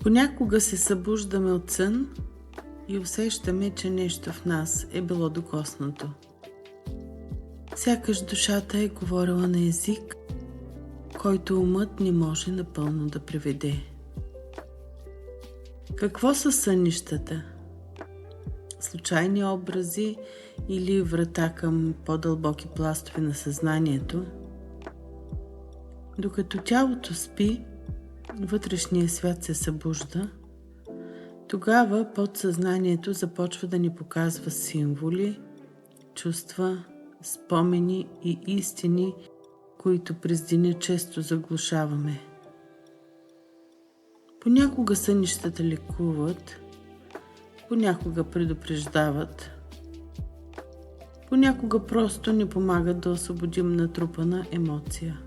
Понякога се събуждаме от сън и усещаме, че нещо в нас е било докоснато. Сякаш душата е говорила на език, който умът не може напълно да преведе. Какво са сънищата? Случайни образи или врата към по-дълбоки пластове на съзнанието? Докато тялото спи, вътрешният свят се събужда, тогава подсъзнанието започва да ни показва символи, чувства, спомени и истини, които през деня често заглушаваме. Понякога сънищата лекуват, понякога предупреждават, понякога просто ни помагат да освободим натрупана емоция.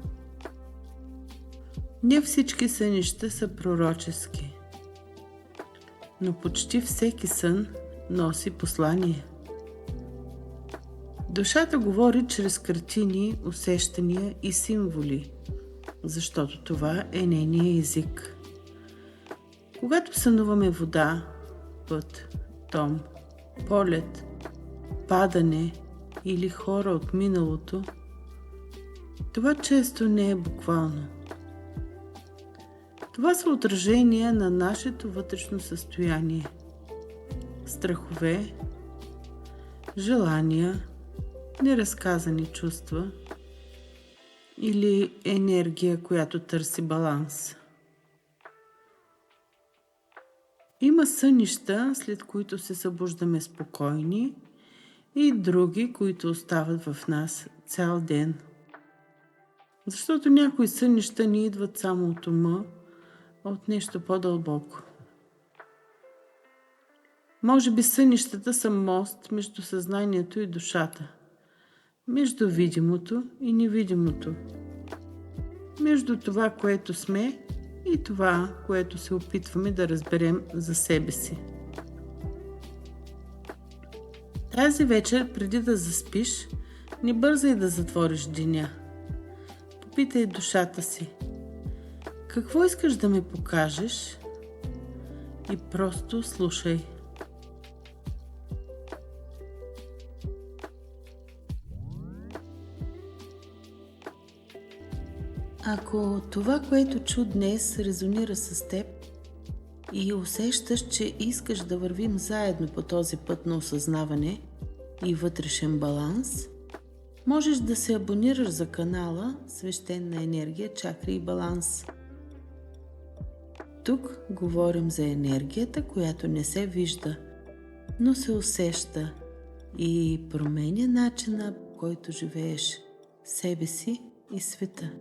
Не всички сънища са пророчески, но почти всеки сън носи послание. Душата говори чрез картини, усещания и символи, защото това е нейният език. Когато сънуваме вода, път, дом, полет, падане или хора от миналото, това често не е буквално. Това са отражения на нашето вътрешно състояние. Страхове, желания, неразказани чувства или енергия, която търси баланс. Има сънища, след които се събуждаме спокойни, и други, които остават в нас цял ден. Защото някои сънища ни идват само от ума, от нещо по-дълбоко. Може би сънищата са мост между съзнанието и душата, между видимото и невидимото, между това, което сме и това, което се опитваме да разберем за себе си. Тази вечер, преди да заспиш, не бързай да затвориш деня. Попитай душата си: какво искаш да ми покажеш? И просто слушай. Ако това, което чу днес, резонира с теб и усещаш, че искаш да вървим заедно по този път на осъзнаване и вътрешен баланс, можеш да се абонираш за канала Свещена енергия, чакри и баланс. Тук говорим за енергията, която не се вижда, но се усеща и променя начина, по който живееш себе си и света.